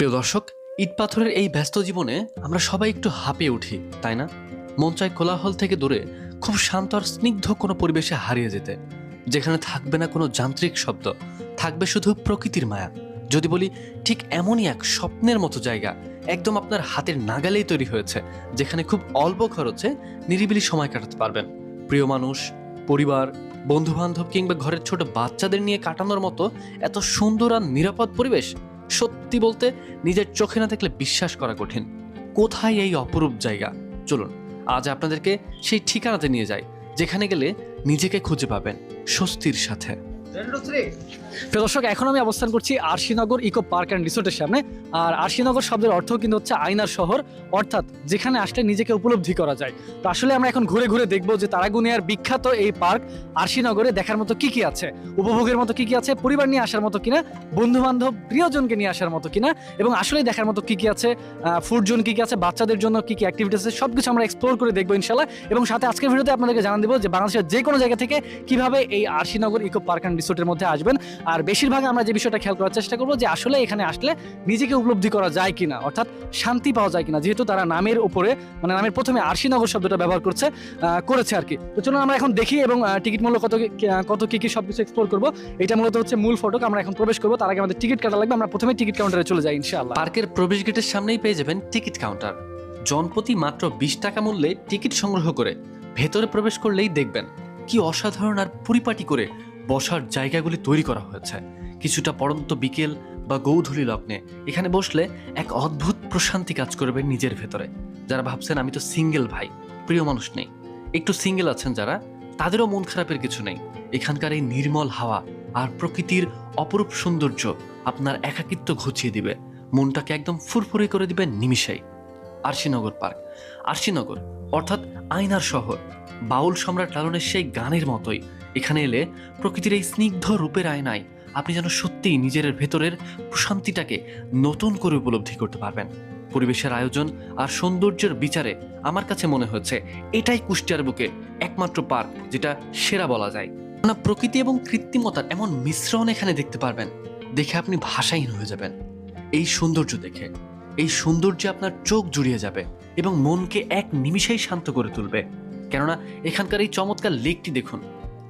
প্রিয় দর্শক, ইট পাথরের এই ব্যস্ত জীবনে আমরা সবাই একটু হাঁপিয়ে উঠি, তাই না? মন চায় কোলাহল থেকে দূরে খুব শান্ত আর স্নিগ্ধ কোনো পরিবেশে হারিয়ে যেতে, যেখানে থাকবে না কোনো যান্ত্রিক শব্দ, থাকবে শুধু প্রকৃতির মায়া। যদি বলি, ঠিক এমনই এক স্বপ্নের মতো জায়গা একদম আপনার হাতের নাগালেই তৈরি হয়েছে, যেখানে খুব অল্প খরচে নিরিবিলি সময় কাটাতে পারবেন। প্রিয় মানুষ, পরিবার, বন্ধু বান্ধব কিংবা ঘরের ছোট বাচ্চাদের নিয়ে কাটানোর মতো এত সুন্দর আর নিরাপদ পরিবেশ সত্যি বলতে নিজের চোখে না দেখলে বিশ্বাস করা কঠিন। কোথায় এই অপরূপ জায়গা? চলুন আজ আপনাদেরকে সেই ঠিকানাতে নিয়ে যাই, যেখানে গেলে নিজেকে খুঁজে পাবেন স্বস্তির সাথে। প্রিয় দর্শক, এখন আমি অবস্থান করছি আরশিনগর ইকো পার্ক অ্যান্ড রিসোর্টের সামনে। আর আরশিনগর শব্দের অর্থ কিন্তু হচ্ছে আয়নার শহর, অর্থাৎ যেখানে আসলে নিজেকে উপলব্ধি করা যায়। তো আসলে আমরা এখন ঘুরে ঘুরে দেখবো যে তারাগুনিয়ার বিখ্যাত এই পার্ক আরশিনগরে দেখার মতো কি কি আছে, উপভোগের মতো কি কি আছে, পরিবার নিয়ে আসার মতো কিনা, বন্ধু বান্ধব প্রিয়জনকে নিয়ে আসার মতো কিনা, এবং আসলে দেখার মতো কি কি আছে, ফুড জোন কি কি আছে, বাচ্চাদের জন্য কি কি অ্যাক্টিভিটিস আছে, সবকিছু আমরা এক্সপ্লোর করে দেখবো ইনশাল্লাহ। এবং সাথে আজকের ভিডিওতে আপনাদেরকে জানান দেবো যে বাংলাদেশের যে কোনো জায়গা থেকে কিভাবে এই আরশিনগর ইকো পার্ক অ্যান্ড রিসোর্টের মধ্যে আসবেন। আর বেশিরভাগ আমরা যে বিষয়টা খেয়াল করার চেষ্টা করবো যে আসলে এখানে আসলে নিজেকে উপলব্ধি করা যায় কিনা, অর্থাৎ শান্তি পাওয়া যায় কিনা, যেহেতু তারা নামের উপরে মানে নামের প্রথমে আরশিনগর শব্দটা ব্যবহার করেছে আর কি। তো চলুন আমরা এখন দেখি এবং টিকিট মূল্য কত কি কি সবকিছু এক্সপ্লোর করবো। এটা মূলত হচ্ছে মূল ফটক, আমরা এখন প্রবেশ করবো। তার আগে আমাদের টিকিট কাটা লাগবে, আমরা প্রথমে টিকিট কাউন্টারে চলে যাই ইনশাআল্লাহ। পার্কের প্রবেশ গেটের সামনেই পেয়ে যাবেন টিকিট কাউন্টার। জনপ্রতি মাত্র 20 টাকা মূল্যে টিকিট সংগ্রহ করে ভেতরে প্রবেশ করলেই দেখবেন কি অসাধারণ আর পরিপাটি করে বসার জায়গাগুলি তৈরি করা হয়েছে। কিছুটা পড়ন্ত বিকেল বা গৌধূলি লগ্নে এখানে বসলে এক অদ্ভুত প্রশান্তি কাজ করবে নিজের ভেতরে। যারা ভাবছেন আমি তো সিঙ্গেল ভাই, প্রিয় মানুষ নেই, একটু সিঙ্গেল আছেন যারা, তাদেরও মন খারাপের কিছু নেই। এখানকার এই নির্মল হাওয়া আর প্রকৃতির অপরূপ সৌন্দর্য আপনার একাকিত্ব ঘুচিয়ে দিবে, মনটাকে একদম ফুরফুরে করে দিবে নিমিষেই। আরশিনগর পার্ক, আরশিনগর অর্থাৎ আয়নার শহর। বাউল সম্রাট লালনের সেই গানের মতোই এখানে এলে প্রকৃতির এই স্নিগ্ধ রূপের আয়নায় আপনি যেন সত্যিই নিজের ভেতরের প্রশান্তিটাকে নতুন করে উপলব্ধি করতে পারবেন। পরিবেশের আয়োজন আর সৌন্দর্যের বিচারে আমার কাছে মনে হচ্ছে এটাই কুষ্টিয়ার বুকে একমাত্র পার্ক যেটা সেরা বলা যায় না। প্রকৃতি এবং কৃত্রিমতার এমন মিশ্রণ এখানে দেখতে পারবেন, দেখে আপনি ভাষাহীন হয়ে যাবেন। এই সৌন্দর্য দেখে, এই সৌন্দর্যে আপনার চোখ জুড়িয়ে যাবে এবং মনকে এক নিমিষেই শান্ত করে তুলবে। কেননা এখানকার এই চমৎকার লেকটি দেখুন,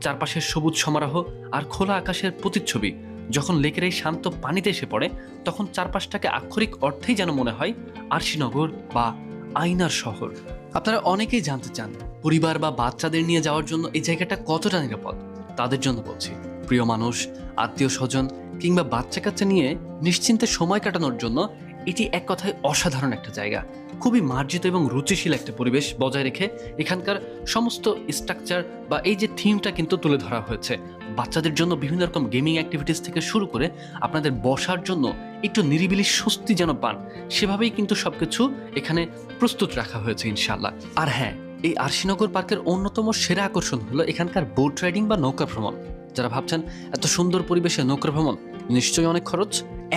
চারপাশের সবুজ সমারোহ আর খোলা আকাশের প্রতিচ্ছবি যখন লেকের এই শান্ত পানিতে এসে পড়ে, তখন চারপাশটাকে আক্ষরিক অর্থেই যেন মনে হয় আরশিনগর বা আয়নার শহর। আপনারা অনেকেই জানতে চান পরিবার বা বাচ্চাদের নিয়ে যাওয়ার জন্য এই জায়গাটা কতটা নিরাপদ। তাদের জন্য বলছি, প্রিয় মানুষ, আত্মীয় স্বজন কিংবা বাচ্চা কাচ্চা নিয়ে নিশ্চিন্তে সময় কাটানোর জন্য এটি এক কথায় অসাধারণ একটা জায়গা। খুবই মার্জিত এবং রুচিশীল একটা পরিবেশ বজায় রেখে এখানকার সমস্ত স্ট্রাকচার বা এই যে থিমটা কিন্তু তুলে ধরা হয়েছে। বাচ্চাদের জন্য বিভিন্ন রকম গেমিং অ্যাক্টিভিটিস থেকে শুরু করে আপনাদের বসার জন্য একটু নিরিবিলি স্বস্তি যেন পান, সেভাবেই কিন্তু সবকিছু এখানে প্রস্তুত রাখা হয়েছে ইনশাআল্লাহ। আর হ্যাঁ, এই আরশিনগর পার্কের অন্যতম সেরা আকর্ষণ হলো এখানকার বোট রাইডিং বা নৌকা ভ্রমণ। যারা ভাবছেন এত সুন্দর পরিবেশে নৌকা ভ্রমণ নিশ্চয়ই অনেক খরচ,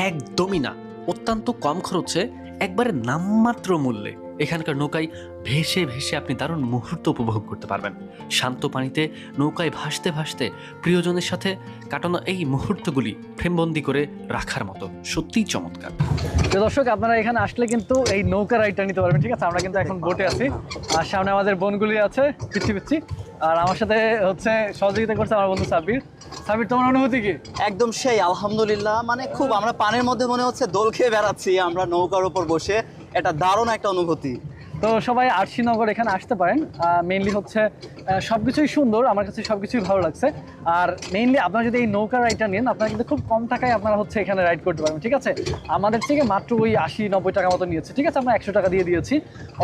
একদমই না। অত্যন্ত কম খরচে একবারে নামমাত্র মূল্যে এখানকার নৌকায় ভেসে ভেসে আপনি দারুণ মুহূর্ত উপভোগ করতে পারবেন। শান্ত পানিতে নৌকায় ভাসতে ভাসতে প্রিয়জনের সাথে কাটানো এই মুহূর্তগুলি ফ্রেমবন্দি করে রাখার মতো সত্যিই চমৎকার। তো দর্শক, আপনারা এখানে আসলে কিন্তু এই নৌকা রাইডটা নিতে পারবেন, ঠিক আছে? আমরা কিন্তু এখন বোটে আছি আর সামনে আমাদের বোনগুলি আছে পিচ্ছি পিচ্ছি, আর আমার সাথে হচ্ছে সহযোগিতা করছে আমার বন্ধু সাব্বির। সাব্বির, তোমার অনুভূতি কি? একদম সেই আলহামদুলিল্লাহ, মানে খুব আমরা পানির মধ্যে মনে হচ্ছে দোল খেয়ে বেড়াচ্ছি আমরা নৌকার উপর বসে। এটা দারুণ একটা অনুভূতি। তো সবাই আরশিনগর এখানে আসতে পারেন। মেইনলি হচ্ছে সবকিছুই সুন্দর, আমার কাছে সবকিছুই ভালো লাগছে। আর মেইনলি আপনারা যদি এই নৌকা রাইডটা নেন, আপনারা কিন্তু খুব কম টাকায় আপনারা হচ্ছে এখানে রাইড করতে পারবেন, ঠিক আছে? আমাদের থেকে মাত্র ওই 80-90 টাকা মতো নিয়েছে, ঠিক আছে? আমরা 100 টাকা দিয়ে দিয়েছি,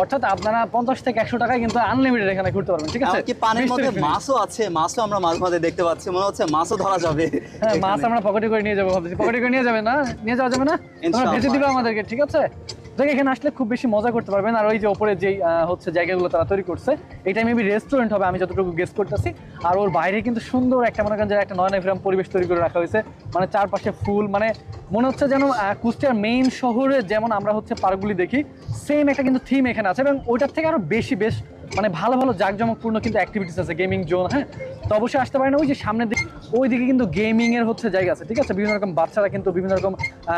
অর্থাৎ আপনারা 50 থেকে 100 টাকায় কিন্তু আনলিমিটেড এখানে ঘুরতে পারবেন, ঠিক আছে? কি পানির মধ্যে মাছও আছে, মাছও আমরা মাঝে মাঝে দেখতে পাচ্ছি, মনে হচ্ছে মাছও ধরা যাবে। হ্যাঁ, মাছ আমরা পকেটে করে নিয়ে যাবো ভাবছি। পকেটে করে নিয়ে যাবে না? নিয়ে যাওয়া যাবে না? তোমরা ভেজে দিবে আমাদেরকে, ঠিক আছে? দেখে এখানে আসলে খুব বেশি মজা করতে পারবেন। আর ওই যে ওপরে যেই হচ্ছে জায়গাগুলো তারা তৈরি করছে, এটা মেবি রেস্টুরেন্ট হবে আমি যতটুকু গেস করতেছি। আর ওর বাইরে কিন্তু সুন্দর একটা মনে করেন যে একটা নয়নাভিরাম পরিবেশ তৈরি করে রাখা হয়েছে, মানে চারপাশে ফুল, মানে মনে হচ্ছে যেন কুষ্টিয়ার মেইন শহরে যেমন আমরা হচ্ছে পার্কগুলি দেখি, সেম একটা কিন্তু থিম এখানে আছে। এবং ওইটার থেকে আরো বেশি মানে ভালো ভালো জাঁকজমকপূর্ণ কিন্তু অ্যাক্টিভিটিস আছে, গেমিং জোন। হ্যাঁ, তো অবশ্যই আসতে পারেন। ওই যে সামনের দিকে ওইদিকে কিন্তু গেমিং এর হচ্ছে জায়গা আছে, ঠিক আছে, বিভিন্ন রকম বাচ্চারা কিন্তু বিভিন্ন রকম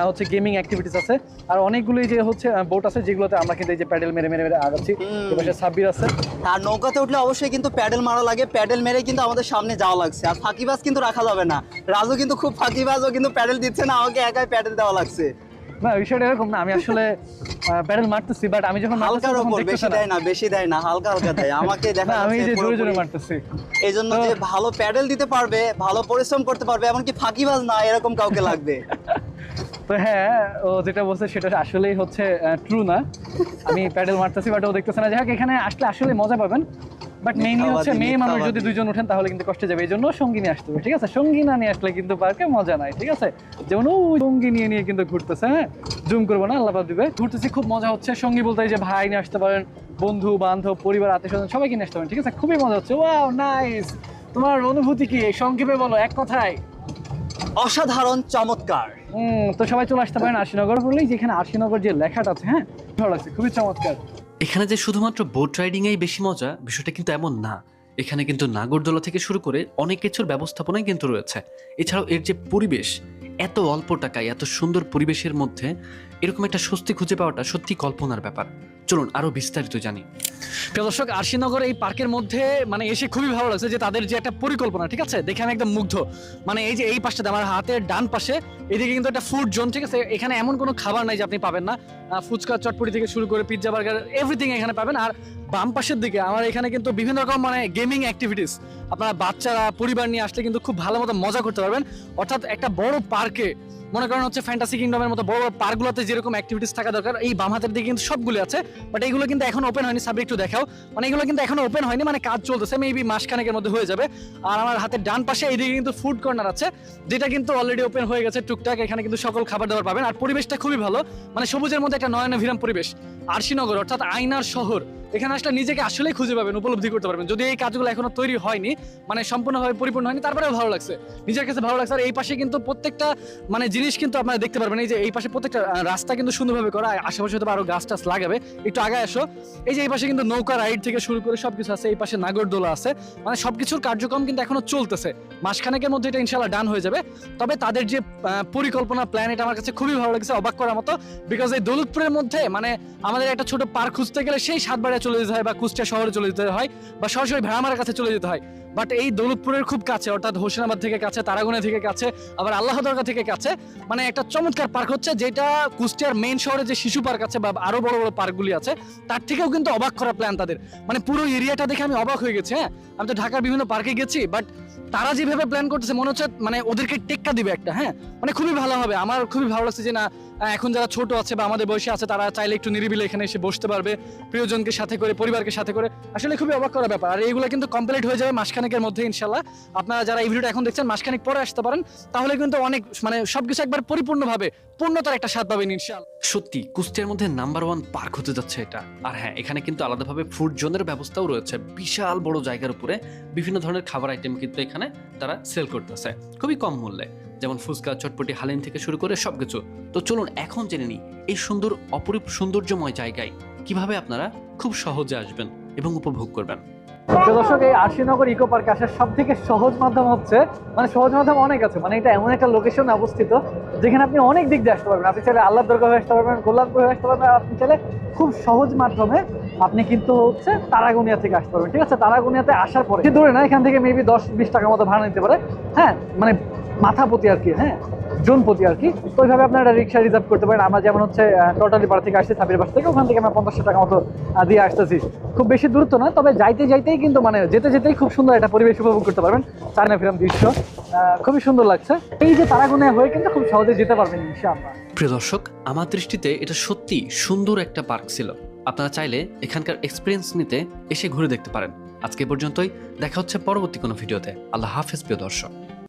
হচ্ছে গেমিং অ্যাক্টিভিটিস আছে। আর অনেকগুলোই যে হচ্ছে বোট আছে যেগুলোতে আমরা কিন্তু এই যে প্যাডেল মেরে মেরে মেরে আগাচ্ছি। এপাশে সাব্বির আছে। আর নৌকাতে উঠলে অবশ্যই কিন্তু প্যাডেল মারা লাগে, প্যাডেল মেরে কিন্তু আমাদের সামনে যাওয়া লাগছে। আর ফাঁকিবাজ কিন্তু রাখা যাবে না, রাজু কিন্তু খুব ফাঁকিবাজ, ও কিন্তু প্যাডেল দিচ্ছে না, আমাকে একাই প্যাডেল দেওয়া লাগছে। না বিষয়টা এরকম না, আমি আসলে প্যাডেল মারতেছি, বাট আমি যখন হালকার উপর, বেশি দেয় না, বেশি দেয় না, হালকা হালকা দেয় আমাকে দেখা আমি যাচ্ছে যে জোরে জোরে পুরোপুরি। মারতেছি। এই জন্য যে ভালো প্যাডেল দিতে পারবে, ভালো পরিশ্রম করতে পারবে, এমনকি ফাঁকিবাজ না এরকম কাউকে লাগবে। তো হ্যাঁ, ও যেটা বলছে সেটা আসলেই হচ্ছে ট্রু না, আমি প্যাডেল মারতেছি বাট ও দেখতেছে না। যাই হোক, এখানে আসলে আসলে মজা পাবেন, বাট মেইনলি হচ্ছে মেয়ে মানুষ যদি দুইজন ওঠেন তাহলে কিন্তু কষ্টে যাবে, এই জন্য সঙ্গী নিয়ে আসতে হবে, ঠিক আছে। সঙ্গী না নিয়ে আসলে কিন্তু পার্কে মজা নাই, ঠিক আছে। যেমন ও সঙ্গী নিয়ে নিয়ে কিন্তু ঘুরতেছে, হ্যাঁ জুম করবো না, আল্লাহ দিবে। ঘুরতেছি, খুব মজা হচ্ছে। সঙ্গী বলতে এই যে ভাই নিয়ে আসতে পারেন, বন্ধু বান্ধব পরিবার আত্মীয় স্বজন সবাইকে নিয়ে আসতে পারেন, ঠিক আছে। খুবই মজা হচ্ছে। Wow nice. তোমার অনুভূতি কি সংক্ষেপে বলো, এক কথায়? অসাধারণ, চমৎকার। তো সবাই চলে আসতে পারেন আরশিনগর বললেই, যেখানে আরশিনগর যে লেখাটা আছে, হ্যাঁ ভালো লাগছে, খুবই চমৎকার। এখানে যে শুধুমাত্র বোট রাইডিংয়েই বেশি মজা, বিষয়টা কিন্তু এমন না। এখানে কিন্তু নাগরদোলা থেকে শুরু করে অনেক কিছুর ব্যবস্থাপনাই কিন্তু রয়েছে। এছাড়াও এর যে পরিবেশ, এত অল্প টাকায় এত সুন্দর পরিবেশের মধ্যে এরকম একটা স্বস্তি খুঁজে পাওয়াটা সত্যি কল্পনার ব্যাপার। চলুন আরো বিস্তারিত জানি। প্রিয় দর্শক, আরশিনগর এই পার্কের মধ্যে মানে এসে খুবই ভালো লাগছে যে তাদের যে একটা পরিকল্পনা, ঠিক আছে, দেখে আমি একদম মুগ্ধ। মানে এই যে এই পাশটাতে আমার হাতের ডান পাশে এদিকে কিন্তু একটা ফুড জোন, ঠিক আছে। এখানে এমন কোনো খাবার নাই যে আপনি পাবেন না। ফুচকা চটপটি থেকে শুরু করে পিৎজা বার্গার এভরিথিং এখানে পাবেন। আর বাম পাশের দিকে আমার এখানে কিন্তু বিভিন্ন রকম মানে গেমিং অ্যাক্টিভিটিস, আপনারা বাচ্চারা পরিবার নিয়ে আসলে কিন্তু খুব ভালো মতো মজা করতে পারবেন। অর্থাৎ একটা বড় পার্কে মনে করেন হচ্ছে ফ্যান্টাসি কিংডমের মতো বড় বড় পার্কগুলোতে যেরকম অ্যাক্টিভিটিস থাকা দরকার, এই বাম হাতের দিকে কিন্তু সবগুলো আছে। বাট এইগুলো কিন্তু এখন ওপেন হয়নি। সাবজেক্ট একটু দেখাও, মানে এগুলো কিন্তু এখনো ওপেন হয়নি, মানে কাজ চলতেছে, মেবি মাসখানেকের মধ্যে হয়ে যাবে। আর আমার হাতের ডান পাশে এইদিকে কিন্তু ফুড কর্নার আছে, যেটা কিন্তু অলরেডি ওপেন হয়ে গেছে টুকটাক। এখানে কিন্তু সকল খাবার দাবার পাবেন। আর পরিবেশটা খুবই ভালো, মানে সবুজের মধ্যে একটা নয়নাভিরাম পরিবেশ। আরশিনগর অর্থাৎ আয়নার শহর, এখানে আসলে নিজেকে আসলেই খুঁজে পাবেন, উপলব্ধি করতে পারবেন। যদি এই কাজগুলো এখনো তৈরি হয়নি, মানে সম্পূর্ণভাবে পরিপূর্ণ হয়নি, তারপরেও ভালো লাগছে, নিজের কাছে ভালো লাগছে। আর এই পাশে কিন্তু প্রত্যেকটা মানে জিনিস কিন্তু আপনারা দেখতে পারবেন। এই যে এই পাশে প্রত্যেকটা রাস্তা কিন্তু সুন্দরভাবে করা, আশেপাশে হয়তো আরো গাছ টাছ লাগাবে। একটু আগে আসো, এই যে এই পাশে কিন্তু নৌকা রাইড থেকে শুরু করে সবকিছু আছে। এই পাশে নাগরদোলা আছে, মানে সবকিছুর কার্যক্রম কিন্তু এখনো চলতেছে। মাসখানেকের মধ্যে এটা ইনশাল্লাহ ডান হয়ে যাবে। তবে তাদের যে পরিকল্পনা প্ল্যান, এটা আমার কাছে খুবই ভালো লাগছে, অবাক করার মতো। বিকজ এই দৌলতপুরের মধ্যে মানে আমাদের একটা ছোট পার্ক খুঁজতে গেলে সেই সাতবাড়িয়া চলে যেতে হয়, বা কুষ্টিয়া শহরে চলে যেতে হয়, বা সরাসরি ভেড়ামারার কাছে চলে যেতে হয়। বাট এই দৌলতপুরের খুব কাছে, অর্থাৎ হোসেনাবাদ থেকে কাছে, তারাগুনা থেকে কাছে, আবার আল্লাহ দরগা থেকে কাছে, মানে একটা চমৎকার পার্ক হচ্ছে, যেটা কুষ্টিয়ার মেইন শহরে যে শিশু পার্ক আছে বা আরো বড় বড় পার্কগুলি আছে তার থেকেও কিন্তু অবাক করা প্ল্যান তাদের। মানে পুরো এরিয়াটা দেখে আমি অবাক হয়ে গেছি। হ্যাঁ, আমি তো ঢাকার বিভিন্ন পার্কে গেছি, বাট তারা যেভাবে প্ল্যান করতেছে মনে হচ্ছে মানে ওদেরকে টেক্কা দিবে একটা। হ্যাঁ, মানে খুবই ভালো হবে। আমার খুবই ভালো লাগছে যে না, এখন যারা ছোট আছে বা আমাদের বয়সে আছে তারা চাইলে একটু নিরিবিলি এখানে এসে বসতে পারবে, প্রিয়জনকে সাথে করে, পরিবারকে সাথে করে। আসলে খুবই অবাক করা ব্যাপার। আর এইগুলো কিন্তু কমপ্লিট হয়ে যাবে মাসখানেকের মধ্যে ইনশাল্লাহ। আপনারা যারা এই ভিডিওটা এখন দেখছেন মাসখানেক পরে আসতে পারেন, তাহলে কিন্তু অনেক মানে সবকিছু একবার পরিপূর্ণভাবে পূর্ণতার একটা স্বাদ পাবেন ইনশাল্লাহ। সত্যি কুষ্টিয়ার মধ্যে নাম্বার 1 পার্ক হতে যাচ্ছে এটা। আর হ্যাঁ, এখানে কিন্তু আলাদাভাবে ফুড জোনের ব্যবস্থাও রয়েছে। বিশাল বড় জায়গার উপরে বিভিন্ন ধরনের খাবার আইটেম কিন্তু এখানে তারা সেল করতেছে খুবই কম মূল্যে, যেমন ফুচকা চটপটি হালিম থেকে শুরু করে সবকিছু। তো চলুন এখন জেনে নিই এই সুন্দর অপরূপ সৌন্দর্যময় জায়গায় কিভাবে আপনারা খুব সহজে আসবেন এবং উপভোগ করবেন। দর্শক, এই আরশিনগর ইকো পার্কে আসার সব থেকে সহজ মাধ্যম হচ্ছে, মানে সহজ মাধ্যম অনেক আছে, মানে এটা এমন একটা লোকেশনে অবস্থিত যেখানে আপনি অনেক দিক দিয়ে আসতে পারবেন। আপনি চাইলে আল্লাহ দরগা হয়ে আসতে পারবেন, গোলাপপুর হয়ে আসতে পারবেন, আপনি চাইলে খুব সহজ মাধ্যমে আপনি কিন্তু হচ্ছে তারাগুনিয়া থেকে আসতে পারবেন, ঠিক আছে। তারাগুনিয়াতে আসার পরে ধরে না, এখান থেকে মেবি 10-20 টাকা মতো ভাড়া নিতে পারে, হ্যাঁ, মানে মাথা প্রতি আর কি, হ্যাঁ জন প্রতি আর কি। তো ওইভাবে আপনারা একটা রিক্সা রিজার্ভ করতে পারেন। আমরা যেমন হচ্ছে টোটালি পাড়া থেকে আসছি, সাবির বাস থেকে, ওখান থেকে আমরা 50 টাকা মতো দিয়ে আসতেছি। খুব বেশি দূরত্ব না, তবে যাইতে যাইতেই কিন্তু মানে যেতে যেতেই খুব সুন্দর একটা পরিবেশ উপভোগ করতে পারবেন। চায়না ফিরাম দৃশ্য খুবই সুন্দর লাগছে। এই যে তারাগুনিয়া হয়ে কিন্তু খুব সহজে যেতে পারবেন ইনশাআল্লাহ। প্রিয় দর্শক, আমার দৃষ্টিতে এটা সত্যি সুন্দর একটা পার্ক ছিল। আপনারা চাইলে এখানকার এক্সপিরিয়েন্স নিতে এসে ঘুরে দেখতে পারেন। আজকে পর্যন্তই, দেখা হচ্ছে পরবর্তী কোনো ভিডিওতে। আল্লাহ হাফেজ প্রিয় দর্শক।